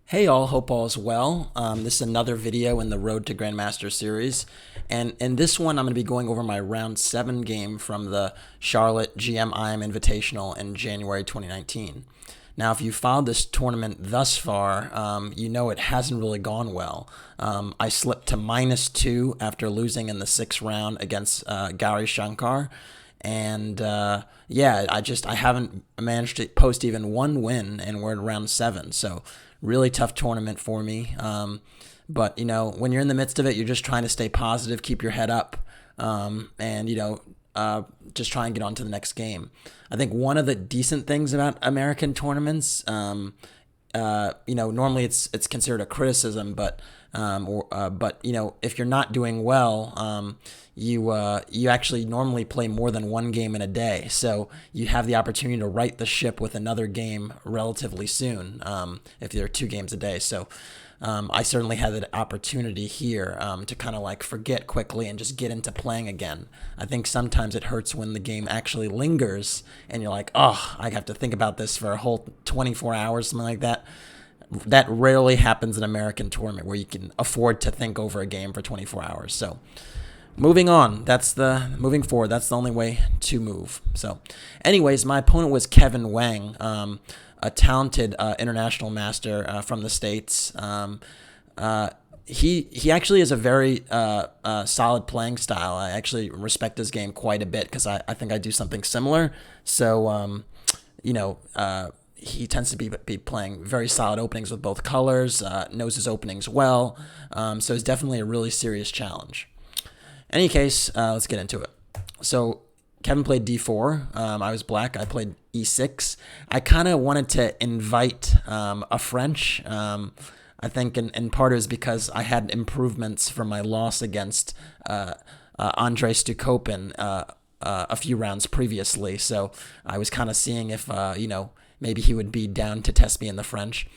Hey all, hope all is well. This is another video in the Road to Grandmaster series. And in this one, I'm going to be going over my round 7 game from the Charlotte GM-IM Invitational in January 2019. Now, if you followed this tournament thus far, you know it hasn't really gone well. I slipped to -2 after losing in the 6th round against Gary Shankar. And yeah, I haven't managed to post even one win, and we're in round 7. So really tough tournament for me. But when you're in the midst of it, you're just trying to stay positive, keep your head up, and just try and get on to the next game. I think one of the decent things about American tournaments, normally it's considered a criticism, but if you're not doing well, you actually normally play more than one game in a day, so you have the opportunity to right the ship with another game relatively soon, if there are 2 games a day. So I certainly had the opportunity here to kind of like forget quickly and just get into playing again. I think sometimes it hurts when the game actually lingers and you're like, oh, I have to think about this for a whole 24 hours, something like that. That rarely happens in an American tournament where you can afford to think over a game for 24 hours. So moving forward, that's the only way to move. So anyways, my opponent was Kevin Wang, a talented international master from the States. He actually has a very solid playing style. I actually respect his game quite a bit because I think I do something similar. So he tends to be playing very solid openings with both colors, knows his openings well, so it's definitely a really serious challenge. In any case, let's get into it. So Kevin played d4. I was black. I played e6. I kind of wanted to invite a French. I think in part it was because I had improvements from my loss against Andrei Stukopin a few rounds previously, so I was kind of seeing if maybe he would be down to test me in the French.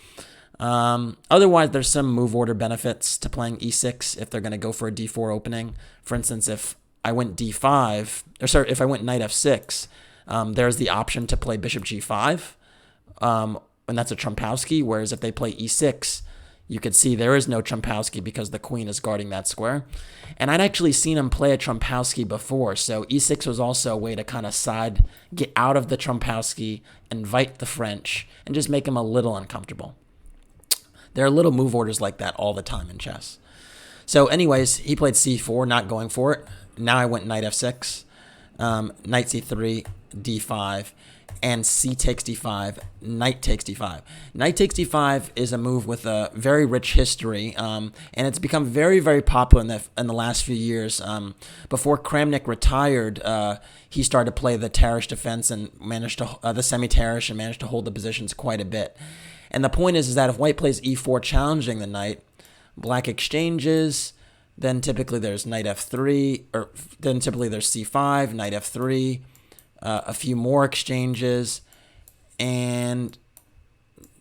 Otherwise, there's some move order benefits to playing e6 if they're going to go for a d4 opening. For instance, if I went if I went knight f6, there's the option to play bishop g5, and that's a Trumpowski, whereas if they play e6, you could see there is no Trumpowski because the queen is guarding that square. And I'd actually seen him play a Trumpowski before, so e6 was also a way to kind of get out of the Trumpowski, invite the French, and just make him a little uncomfortable. There are little move orders like that all the time in chess. So anyways, he played c4, not going for it. Now I went knight f6, knight c3, d5, and c takes d5, knight takes d5. Knight takes d5 is a move with a very rich history, and it's become very, very popular in the last few years. Before Kramnik retired, he started to play the Tarrasch defense and managed to the semi-Tarrasch and managed to hold the positions quite a bit. And the point is that if white plays e4 challenging the knight, black exchanges, then typically there's knight f3, or then typically there's c5, knight f3, a few more exchanges, and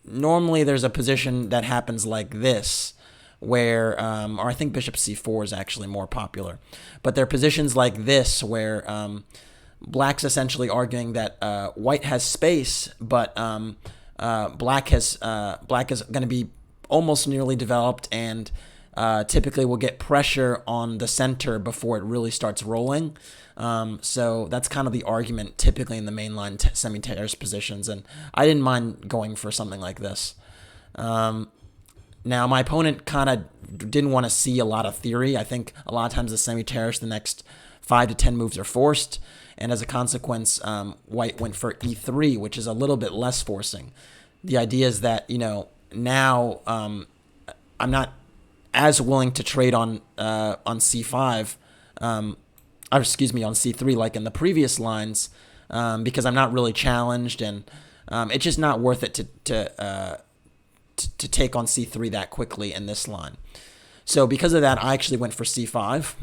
normally there's a position that happens like this, where, or I think bishop c4 is actually more popular, but there are positions like this where black's essentially arguing that white has space, but black is going to be almost nearly developed, and typically will get pressure on the center before it really starts rolling. So that's kind of the argument typically in the mainline semi-Tarrasch positions, and I didn't mind going for something like this. Now, my opponent kind of didn't want to see a lot of theory. I think a lot of times the semi-Tarrasch, the next 5 to 10 moves are forced, and as a consequence, white went for e3, which is a little bit less forcing. The idea is that, now I'm not as willing to trade on c5, on c3 like in the previous lines, because I'm not really challenged, and it's just not worth it to take on c3 that quickly in this line. So because of that, I actually went for c5.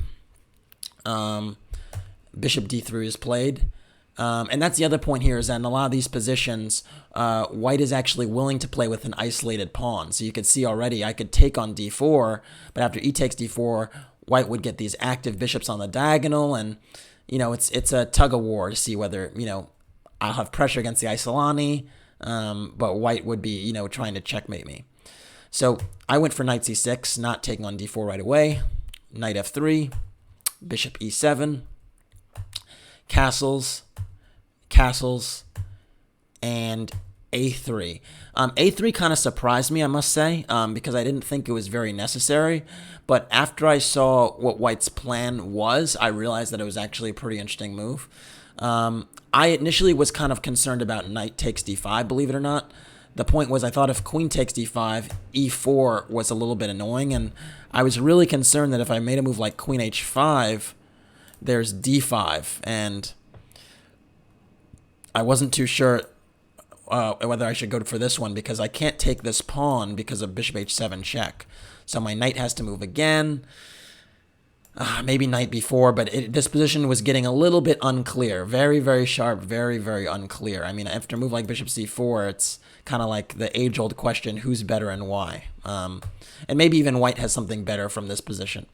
Bishop d3 is played. And that's the other point here, is that in a lot of these positions, white is actually willing to play with an isolated pawn. So you could see already I could take on d4, but after e takes d4, white would get these active bishops on the diagonal, and it's a tug of war to see whether I'll have pressure against the Isolani, but white would be trying to checkmate me. So I went for knight c6, not taking on d4 right away. Knight f3, bishop e7, castles, and a3. A3 kind of surprised me, I must say, because I didn't think it was very necessary. But after I saw what White's plan was, I realized that it was actually a pretty interesting move. I initially was kind of concerned about knight takes d5, believe it or not. The point was I thought if queen takes d5, e4 was a little bit annoying, and I was really concerned that if I made a move like queen h5, there's d5, and I wasn't too sure whether I should go for this one because I can't take this pawn because of bishop h7 check. So my knight has to move again. Maybe knight b4, but this position was getting a little bit unclear. Very, very sharp, very, very unclear. I mean, after a move like bishop c4, it's kind of like the age-old question, who's better and why? And maybe even White has something better from this position.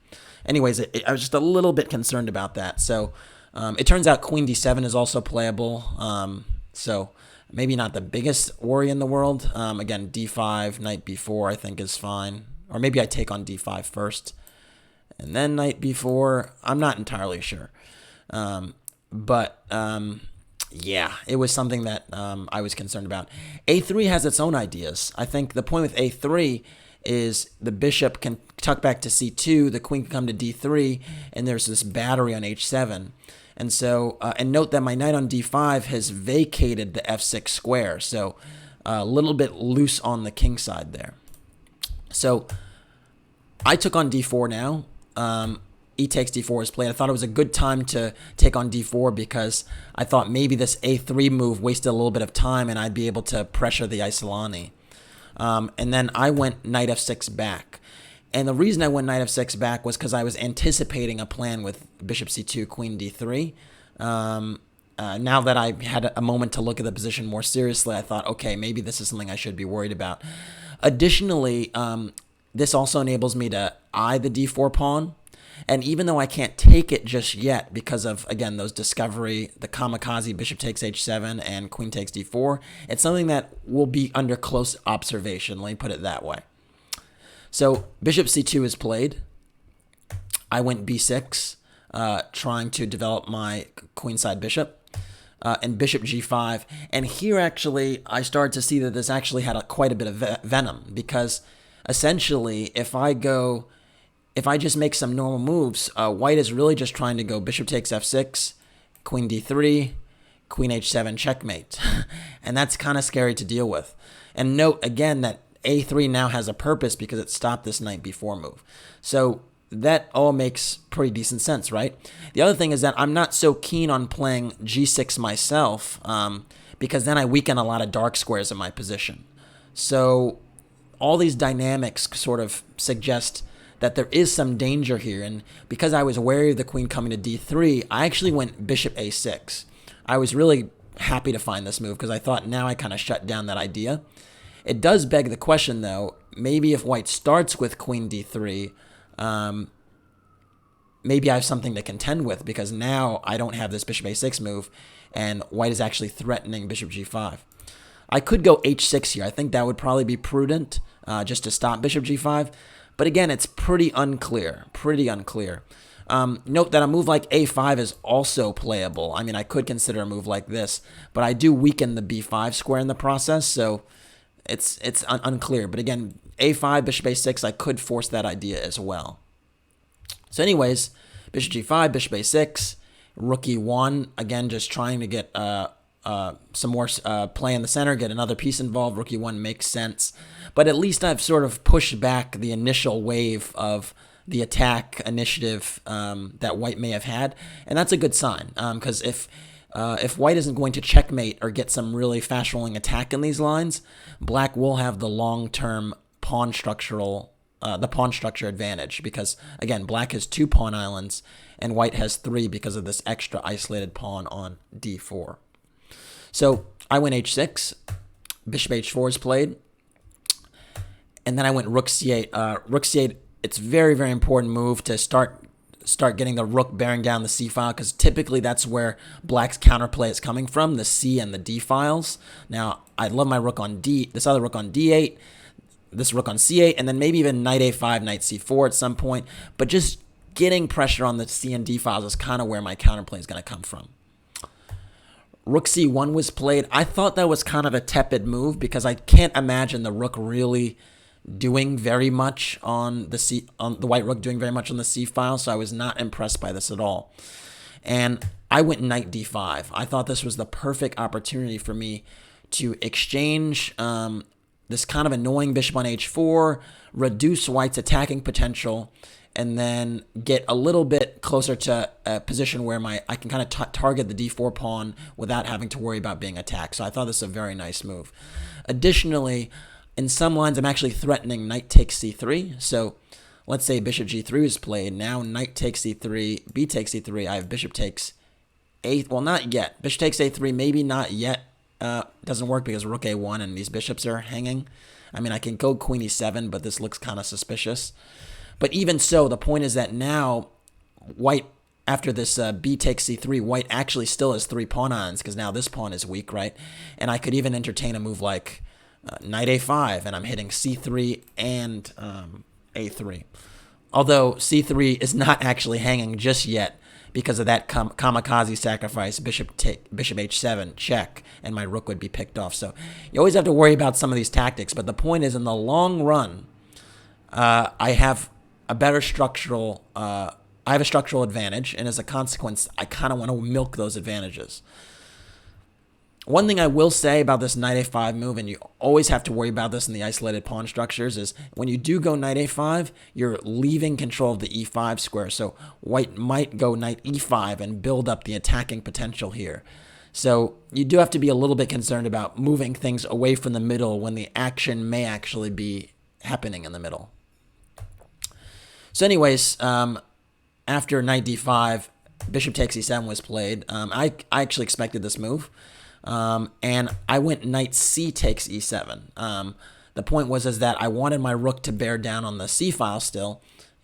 Anyways, I was just a little bit concerned about that. So it turns out queen d7 is also playable. So maybe not the biggest worry in the world. Again, d5, knight b4 I think is fine. Or maybe I take on d5 first. And then knight b4, I'm not entirely sure. Yeah, it was something that I was concerned about. a3 has its own ideas. I think the point with a3 is the bishop can tuck back to c2, the queen can come to d3, and there's this battery on h7. And so, and note that my knight on d5 has vacated the f6 square, so a little bit loose on the king side there. So I took on d4 now. E takes d4 is played. I thought it was a good time to take on d4 because I thought maybe this a3 move wasted a little bit of time and I'd be able to pressure the Isolani. And then I went knight f6 back. And the reason I went knight f6 back was because I was anticipating a plan with bishop c2, queen d3. Now that I had a moment to look at the position more seriously, I thought, okay, maybe this is something I should be worried about. Additionally, this also enables me to eye the d4 pawn. And even though I can't take it just yet because of, again, those discovery, the kamikaze, bishop takes h7 and queen takes d4, it's something that will be under close observation. Let me put it that way. So bishop c2 is played. I went b6, trying to develop my queenside bishop. And bishop g5. And here, actually, I started to see that this actually had quite a bit of venom because essentially, if I just make some normal moves, White is really just trying to go bishop takes f6, queen d3, queen h7, checkmate. And that's kind of scary to deal with. And note, again, that a3 now has a purpose because it stopped this knight b4 move. So that all makes pretty decent sense, right? The other thing is that I'm not so keen on playing g6 myself because then I weaken a lot of dark squares in my position. So all these dynamics sort of suggest that there is some danger here. And because I was wary of the queen coming to d3, I actually went bishop a6. I was really happy to find this move because I thought now I kind of shut down that idea. It does beg the question, though, maybe if White starts with queen d3, maybe I have something to contend with because now I don't have this bishop a6 move and White is actually threatening bishop g5. I could go h6 here. I think that would probably be prudent just to stop bishop g5. But again, it's pretty unclear, Note that a move like a5 is also playable. I mean, I could consider a move like this, but I do weaken the b5 square in the process, so it's unclear. But again, a5, bishop a6, I could force that idea as well. So anyways, bishop g5, bishop a6, rook e1, again, just trying to get some more play in the center, get another piece involved. Rook e1 makes sense. But at least I've sort of pushed back the initial wave of the attack initiative that White may have had. And that's a good sign because if White isn't going to checkmate or get some really fast-rolling attack in these lines, Black will have the long-term pawn structure advantage because, again, Black has 2 pawn islands and White has 3 because of this extra isolated pawn on d4. So I went h6, bishop h4 is played, and then I went rook c8. Rook c8, it's a very, very important move to start getting the rook bearing down the c file because typically that's where Black's counterplay is coming from, the c and the d files. Now, I love my rook on this other rook on d8. this rook on c8, and then maybe even knight a5, knight c4 at some point. But just getting pressure on the c and d files is kind of where my counterplay is going to come from. Rook c1 was played. I thought that was kind of a tepid move because I can't imagine the rook really doing very much on the white rook doing very much on the c file, so I was not impressed by this at all. And I went knight d5. I thought this was the perfect opportunity for me to exchange this kind of annoying bishop on h4, reduce white's attacking potential, and then get a little bit closer to a position where I can kind of target the d4 pawn without having to worry about being attacked. So I thought this was a very nice move. Additionally, in some lines, I'm actually threatening knight takes c3. So let's say bishop g3 is played. Now knight takes c3, b takes c3. I have bishop takes a. Well, not yet. Bishop takes a3, maybe not yet. Doesn't work because rook a1 and these bishops are hanging. I mean, I can go queen e7, but this looks kind of suspicious. But even so, the point is that now white, after this b takes c3, white actually still has 3 pawn ons because now this pawn is weak, right? And I could even entertain a move like knight a5, and I'm hitting c3 and a3. Although c3 is not actually hanging just yet because of that kamikaze sacrifice, bishop h7, check, and my rook would be picked off. So you always have to worry about some of these tactics. But the point is, in the long run, I have a better structural advantage, and as a consequence, I kind of want to milk those advantages. One thing I will say about this knight a5 move, and you always have to worry about this in the isolated pawn structures, is when you do go knight a5, you're leaving control of the e5 square. So white might go knight e5 and build up the attacking potential here. So you do have to be a little bit concerned about moving things away from the middle when the action may actually be happening in the middle. So anyways, after knight d5, bishop takes e7 was played. I actually expected this move. And I went knight c takes e7. The point was that I wanted my rook to bear down on the c file still,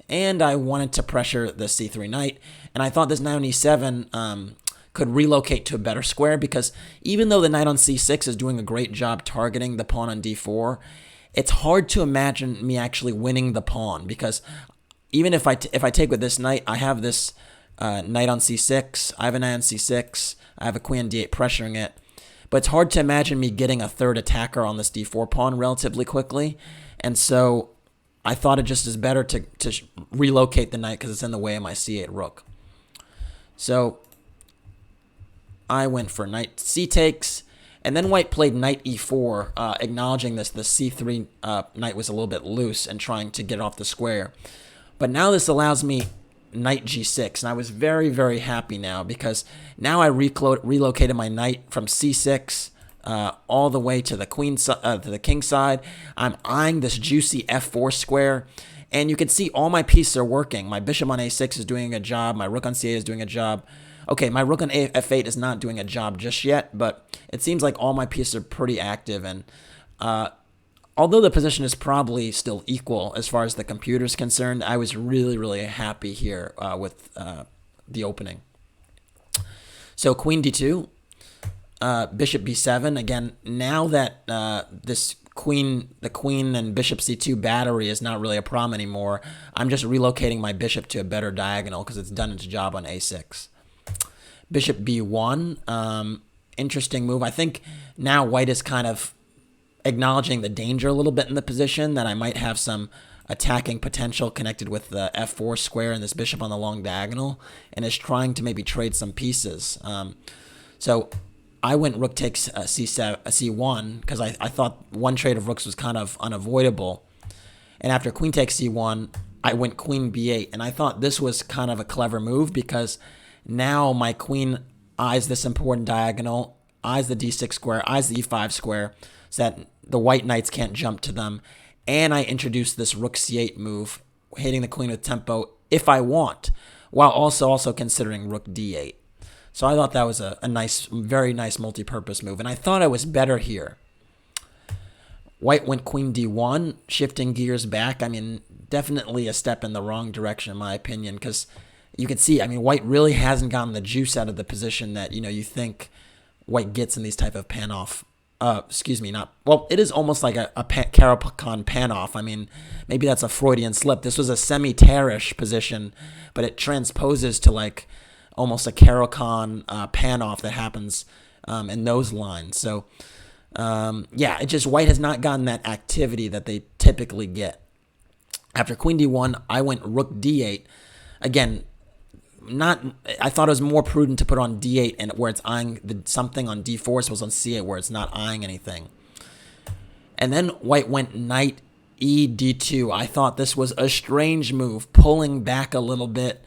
and I wanted to pressure the c3 knight. And I thought this knight on e7 could relocate to a better square, because even though the knight on c6 is doing a great job targeting the pawn on d4, it's hard to imagine me actually winning the pawn, because even if I take with this knight, I have this knight on c6, I have a knight on c6, I have a queen on d8 pressuring it. But it's hard to imagine me getting a third attacker on this d4 pawn relatively quickly. And so I thought it just is better to relocate the knight because it's in the way of my c8 rook. So I went for knight c takes, and then white played knight e4, acknowledging the c3 knight was a little bit loose and trying to get off the square. But now this allows me knight g6, and I was very, very happy now, because now I relocated my knight from c6 all the way to the to the king side. I'm eyeing this juicy f4 square, and you can see all my pieces are working. My bishop on a6 is doing a job. My rook on c8 is doing a job. Okay, my rook on f8 is not doing a job just yet, but it seems like all my pieces are pretty active, and although the position is probably still equal as far as the computer is concerned, I was really, really happy here with the opening. So queen d2, bishop b7. Again, now that the queen and bishop c2 battery is not really a problem anymore, I'm just relocating my bishop to a better diagonal because it's done its job on a6. Bishop b1, interesting move. I think now white is kind of acknowledging the danger a little bit in the position, that I might have some attacking potential connected with the f4 square and this bishop on the long diagonal, and is trying to maybe trade some pieces. So I went rook takes c1 because I thought one trade of rooks was kind of unavoidable. And after queen takes c1, I went queen b8, and I thought this was kind of a clever move because now my queen eyes this important diagonal, eyes the d6 square, eyes the e5 square, so that the white knights can't jump to them. And I introduced this rook c8 move, hitting the queen with tempo if I want, while also considering rook d8. So I thought that was a nice, very nice multi-purpose move, and I thought I was better here. White went queen d1, shifting gears back. I mean, definitely a step in the wrong direction in my opinion, because you can see, I mean, white really hasn't gotten the juice out of the position that, you think white gets in these type of pan-off excuse me, not, well, it is almost like a Caro-Kann pan-off. I mean, maybe that's a Freudian slip. This was a semi-tearish position, but it transposes to like almost a Caro-Kann pan-off that happens in those lines. So, yeah, it just, white has not gotten that activity that they typically get. After queen d1, I went rook d8. Again, I thought it was more prudent to put on d8 and where it's eyeing something on d4, so it was on c8 where it's not eyeing anything. And then white went knight e d2. I thought this was a strange move, pulling back a little bit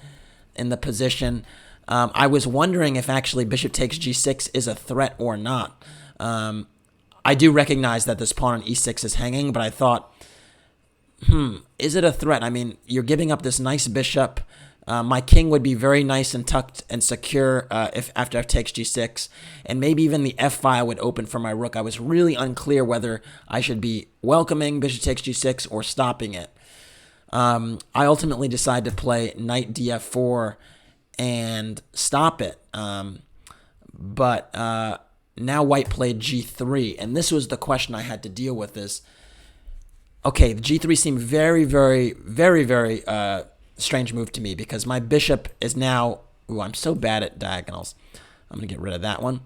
in the position. I was wondering if actually bishop takes g6 is a threat or not. I do recognize that this pawn on e6 is hanging, but I thought, is it a threat? I mean, you're giving up this nice bishop. My king would be very nice and tucked and secure if after f takes g6, and maybe even the f file would open for my rook. I was really unclear whether I should be welcoming bishop takes g6 or stopping it. I ultimately decided to play knight df4 and stop it. But now white played g3, and this was the question I had to deal with is, okay, the g3 seemed very, very, very, very strange move to me because my bishop is now, ooh, I'm so bad at diagonals. I'm going to get rid of that one.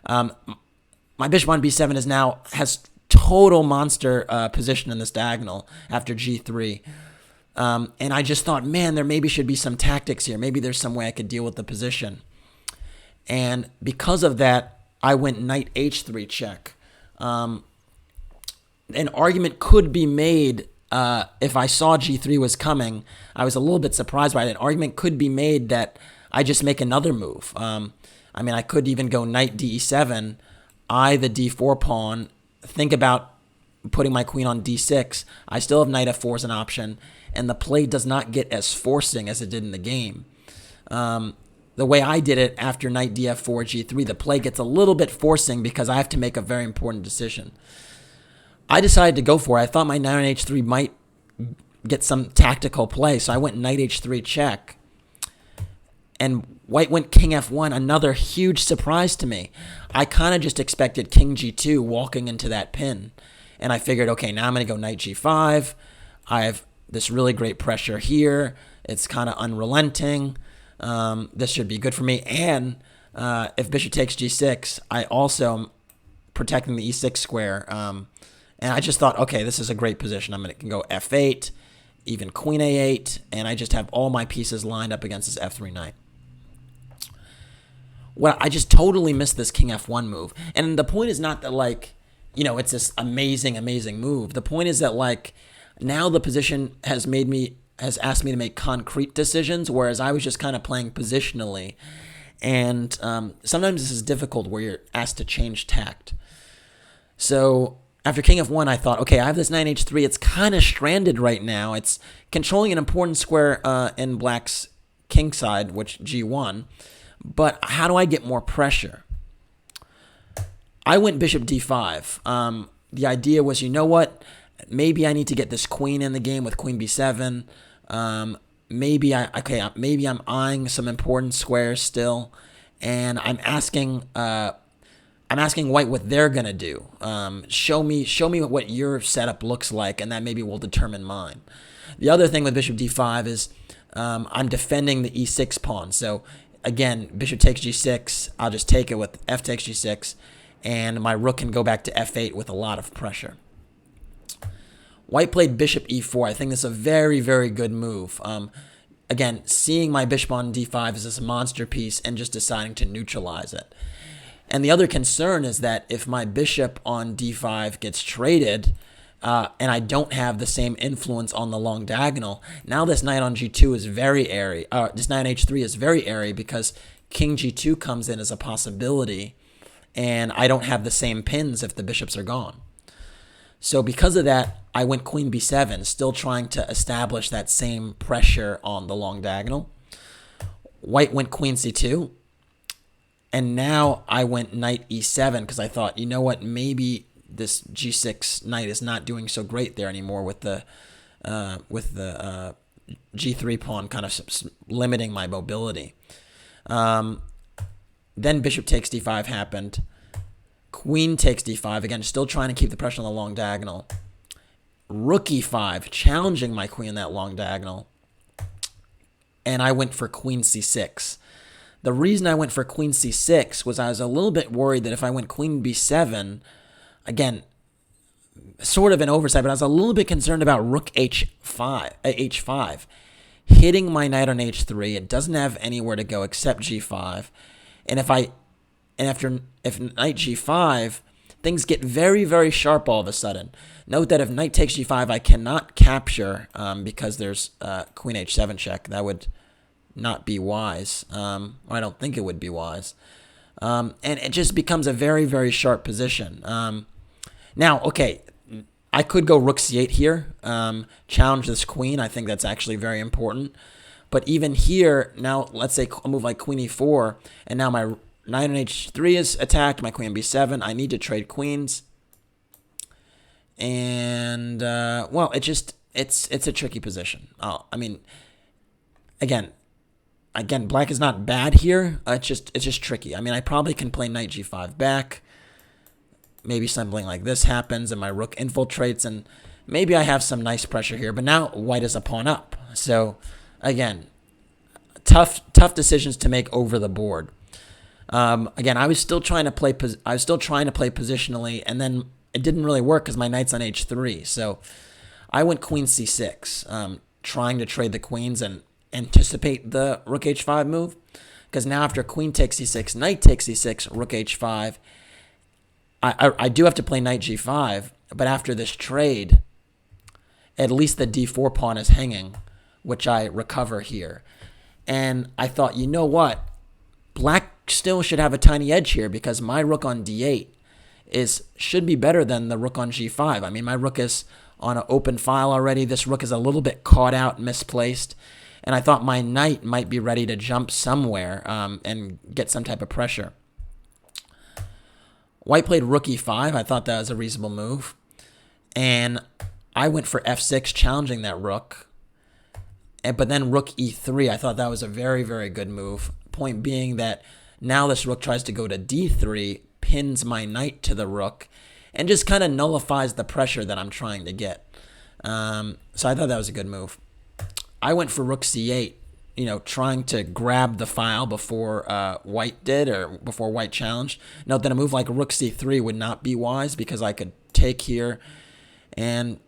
My bishop on b7 is now, has total monster position in this diagonal after g3. And I just thought, man, there maybe should be some tactics here. Maybe there's some way I could deal with the position. And because of that, I went knight h3 check. An argument could be made if I saw g3 was coming. I was a little bit surprised by it. An argument could be made that I just make another move. I mean, I could even go knight de7, eye the d4 pawn, think about putting my queen on d6. I still have knight f4 as an option, and the play does not get as forcing as it did in the game. The way I did it after knight df4, g3, the play gets a little bit forcing because I have to make a very important decision. I decided to go for it. I thought my knight on h3 might get some tactical play, so I went knight h3 check. And white went king f1, another huge surprise to me. I kind of just expected king g2 walking into that pin. And I figured, okay, now I'm going to go knight g5. I have this really great pressure here. It's kind of unrelenting. This should be good for me. And if bishop takes g6, I also am protecting the e6 square. And I just thought, okay, this is a great position. I'm going to go f8, even queen a8, and I just have all my pieces lined up against this f3 knight. Well, I just totally missed this king f1 move. And the point is not that, like, you know, it's this amazing, amazing move. The point is that, like, now the position has asked me to make concrete decisions, whereas I was just kind of playing positionally. And sometimes this is difficult where you're asked to change tact. So after king f1, I thought, okay, I have this knight h3. It's kind of stranded right now. It's controlling an important square in black's king side, which g1. But how do I get more pressure? I went bishop d5. The idea was, you know what? Maybe I need to get this queen in the game with queen b7. Maybe I'm eyeing some important squares still, and I'm asking white what they're gonna do. Show me what your setup looks like, and that maybe will determine mine. The other thing with bishop d5 is I'm defending the e6 pawn. So again, bishop takes g6. I'll just take it with f takes g6, and my rook can go back to f8 with a lot of pressure. White played bishop e4. I think this is a very, very good move. Again, seeing my bishop on d5 as this monster piece and just deciding to neutralize it. And the other concern is that if my bishop on d5 gets traded, and I don't have the same influence on the long diagonal, now this knight on g2 is very airy. This knight on h3 is very airy because king g2 comes in as a possibility, and I don't have the same pins if the bishops are gone. So because of that, I went queen b7, still trying to establish that same pressure on the long diagonal. White went queen c2. And now I went knight e7 because I thought, you know what, maybe this g6 knight is not doing so great there anymore with the g3 pawn kind of limiting my mobility. Then bishop takes d5 happened. Queen takes d5. Again, still trying to keep the pressure on the long diagonal. Rook e5, challenging my queen in that long diagonal. And I went for queen c6. The reason I went for queen c6 was I was a little bit worried that if I went queen b7, again, sort of an oversight, but I was a little bit concerned about rook h5, hitting my knight on h3. It doesn't have anywhere to go except g5. And if knight g5, things get very, very sharp all of a sudden. Note that if knight takes g5, I cannot capture because there's queen h7 check. That would not be wise. Or I don't think it would be wise. And it just becomes a very, very sharp position. Now, okay, I could go rook c8 here, challenge this queen. I think that's actually very important. But even here, now let's say a move like queen e4, and now my knight on h3 is attacked, my queen b7. I need to trade queens. And, well, it's a tricky position. I mean, again, black is not bad here. It's just tricky. I mean, I probably can play knight g5 back. Maybe something like this happens and my rook infiltrates, and maybe I have some nice pressure here. But now white is a pawn up. So again, tough decisions to make over the board. Again, I was still trying to play positionally, and then it didn't really work because my knight's on h3. So I went queen c6, trying to trade the queens and anticipate the rook h5 move. Because now after queen takes c6, knight takes c6, rook h5. I do have to play knight g5, but after this trade, at least the d4 pawn is hanging, which I recover here. And I thought, you know what? Black still should have a tiny edge here because my rook on d8 should be better than the rook on g5. I mean, my rook is on an open file already. This rook is a little bit caught out, misplaced. And I thought my knight might be ready to jump somewhere and get some type of pressure. White played rook e5. I thought that was a reasonable move. And I went for f6, challenging that rook. But then rook e3, I thought that was a very, very good move. Point being that now this rook tries to go to d3, pins my knight to the rook, and just kind of nullifies the pressure that I'm trying to get. So I thought that was a good move. I went for rook c8, trying to grab the file before white did, or before white challenged. Note that a move like rook c3 would not be wise because I could take here, and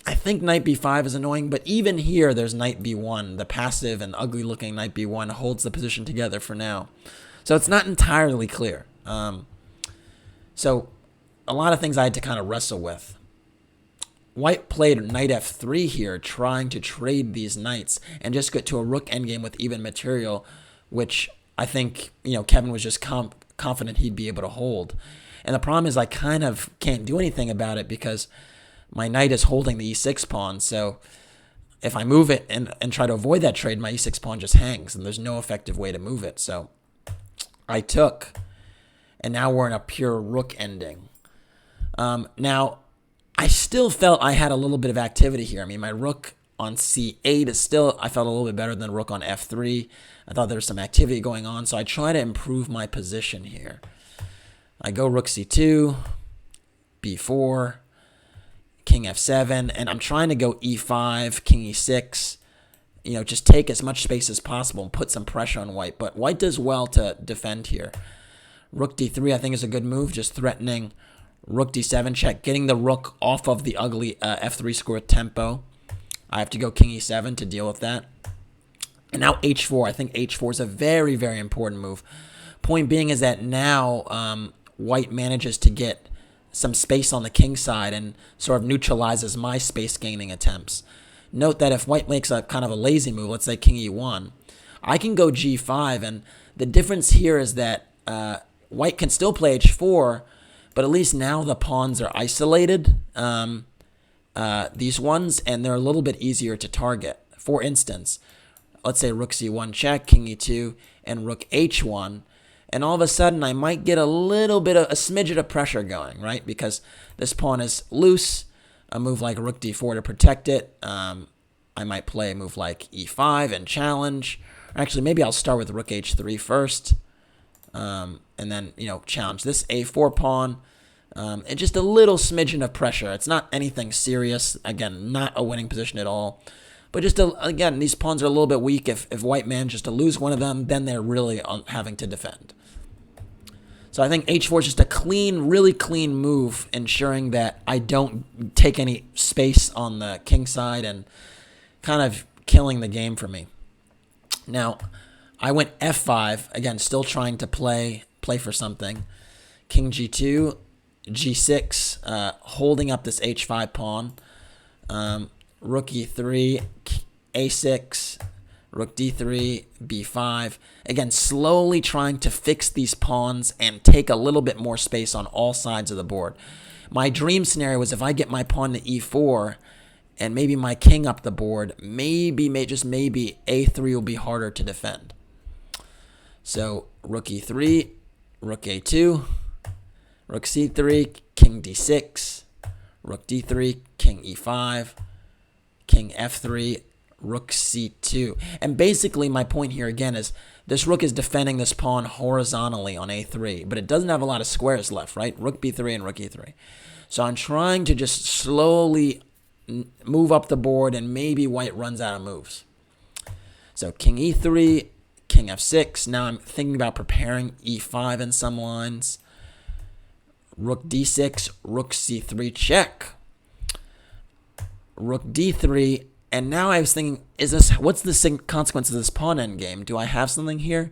I think knight b5 is annoying, but even here there's knight b1. The passive and ugly looking knight b1 holds the position together for now. So it's not entirely clear. So a lot of things I had to kind of wrestle with. White played knight f3 here, trying to trade these knights and just get to a rook endgame with even material, which I think, Kevin was just confident he'd be able to hold. And the problem is I kind of can't do anything about it because my knight is holding the e6 pawn. So if I move it and try to avoid that trade, my e6 pawn just hangs, and there's no effective way to move it. So I took, and now we're in a pure rook ending. Now, I still felt I had a little bit of activity here. I mean, my rook on c8 is still, I felt a little bit better than rook on f3. I thought there was some activity going on, so I try to improve my position here. I go rook c2, b4, king f7, and I'm trying to go e5, king e6, just take as much space as possible and put some pressure on white. But white does well to defend here. Rook d3 I think is a good move, just threatening rook d7 check, getting the rook off of the ugly f3 square tempo. I have to go king e7 to deal with that. And now h4. I think h4 is a very, very important move. Point being is that now white manages to get some space on the king side and sort of neutralizes my space gaining attempts. Note that if white makes a kind of a lazy move, let's say king e1, I can go g5, and the difference here is that white can still play h4, but at least now the pawns are isolated, these ones, and they're a little bit easier to target. For instance, let's say rook c1 check, king e2, and rook h1, and all of a sudden I might get a little bit of a smidget of pressure going, right? Because this pawn is loose. A move like rook d4 to protect it. I might play a move like e5 and challenge. Actually, maybe I'll start with rook h3 first. and then, challenge this a4 pawn. And just a little smidgen of pressure. It's not anything serious. Again, not a winning position at all. But just, again, these pawns are a little bit weak. If white manages to lose one of them, then they're really having to defend. So I think h4 is just a clean, really clean move, ensuring that I don't take any space on the king side and kind of killing the game for me. Now, I went f5, again, still trying to play for something. King g2, g6, holding up this h5 pawn. Rook e3, a6, rook d3, b5. Again, slowly trying to fix these pawns and take a little bit more space on all sides of the board. My dream scenario was if I get my pawn to e4 and maybe my king up the board, just maybe a3 will be harder to defend. So rook e3, rook a2, rook c3, king d6, rook d3, king e5, king f3, rook c2. And basically my point here again is this rook is defending this pawn horizontally on a3, but it doesn't have a lot of squares left, right? Rook b3 and rook e3. So I'm trying to just slowly move up the board, and maybe white runs out of moves. So king e3, king f6. Now I'm thinking about preparing e5 in some lines. Rook d6, rook c3 check. Rook d3, and now I was thinking, what's the consequence of this pawn endgame? Do I have something here?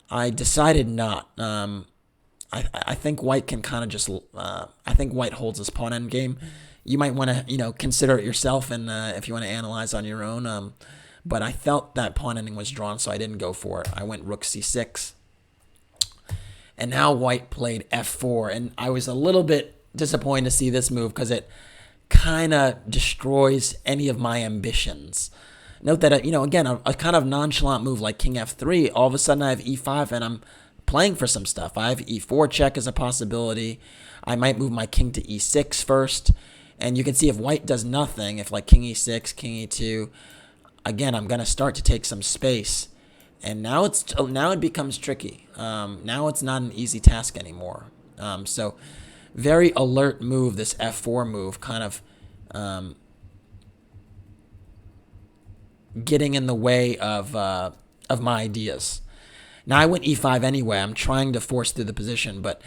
I decided not. I think white can kind of just. I think white holds this pawn endgame. You might want to consider it yourself, and if you want to analyze on your own. But I felt that pawn ending was drawn, so I didn't go for it. I went rook c6. And now white played f4, and I was a little bit disappointed to see this move because it kind of destroys any of my ambitions. Note that, again, a kind of nonchalant move like king f3, all of a sudden I have e5 and I'm playing for some stuff. I have e4 check as a possibility. I might move my king to e6 first, and you can see if white does nothing, if like king e6, king e2, again, I'm going to start to take some space. And now it becomes tricky. Now it's not an easy task anymore. So very alert move, this f4 move, kind of getting in the way of my ideas. Now I went e5 anyway. I'm trying to force through the position, but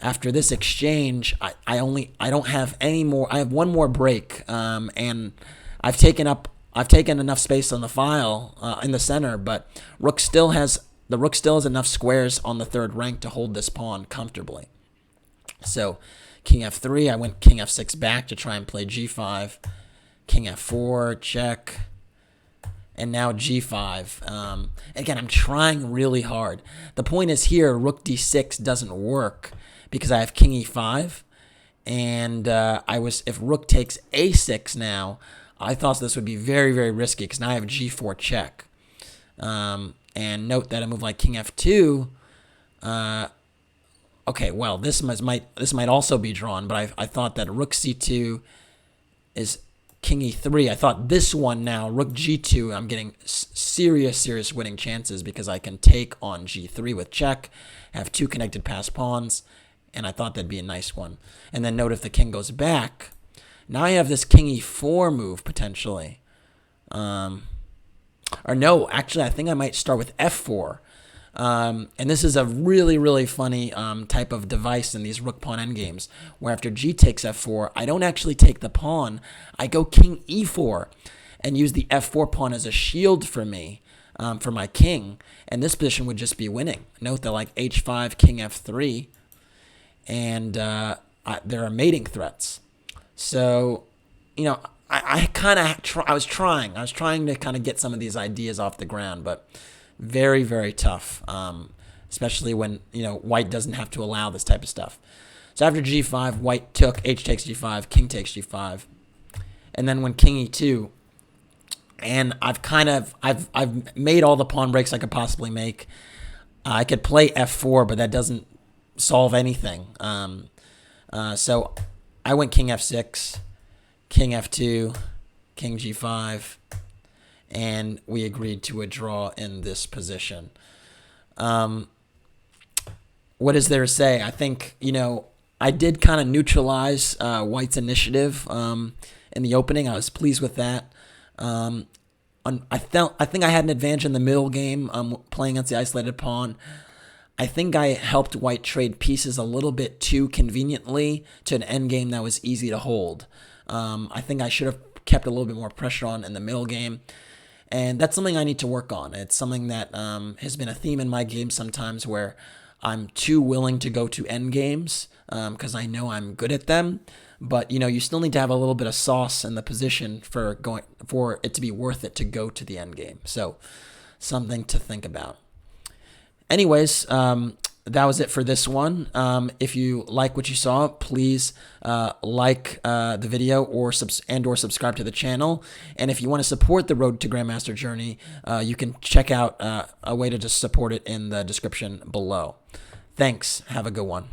after this exchange, I don't have any more. I have one more break, and I've taken enough space on the file in the center, but the rook still has enough squares on the third rank to hold this pawn comfortably. So king f3, I went king f6 back to try and play g5, king f4, check, and now g5. Again, I'm trying really hard. The point is here, rook d6 doesn't work because I have king e5, and if rook takes a6 now, I thought this would be very, very risky because now I have g4 check. And note that a move like king f2, okay, well, this might also be drawn, but I thought that rook c2 is king e3. I thought this one now, rook g2, I'm getting serious winning chances because I can take on g3 with check, have two connected passed pawns, and I thought that'd be a nice one. And then note if the king goes back, now I have this king e4 move potentially. Or no, actually, I think I might start with f4. And this is a really, really funny type of device in these rook pawn endgames, where after g takes f4, I don't actually take the pawn. I go king e4 and use the f4 pawn as a shield for me, for my king. And this position would just be winning. Note that like h5, king f3, and there are mating threats. So, I was trying to kind of get some of these ideas off the ground, but very, very tough, especially when, white doesn't have to allow this type of stuff. So after g5, white took, h takes g5, king takes g5, and then when king e2, and I've made all the pawn breaks I could possibly make. I could play f4, but that doesn't solve anything. So I went king f6, king f2, king g5, and we agreed to a draw in this position. what is there to say? I think, I did kind of neutralize White's initiative in the opening. I was pleased with that. I think I had an advantage in the middle game playing against the isolated pawn. I think I helped White trade pieces a little bit too conveniently to an endgame that was easy to hold. I think I should have kept a little bit more pressure on in the middle game. And that's something I need to work on. It's something that has been a theme in my game sometimes where I'm too willing to go to endgames because I know I'm good at them. But, you still need to have a little bit of sauce in the position for it to be worth it to go to the endgame. So something to think about. Anyways, that was it for this one. If you like what you saw, please like the video or subscribe to the channel. And if you want to support the Road to Grandmaster journey, you can check out a way to just support it in the description below. Thanks. Have a good one.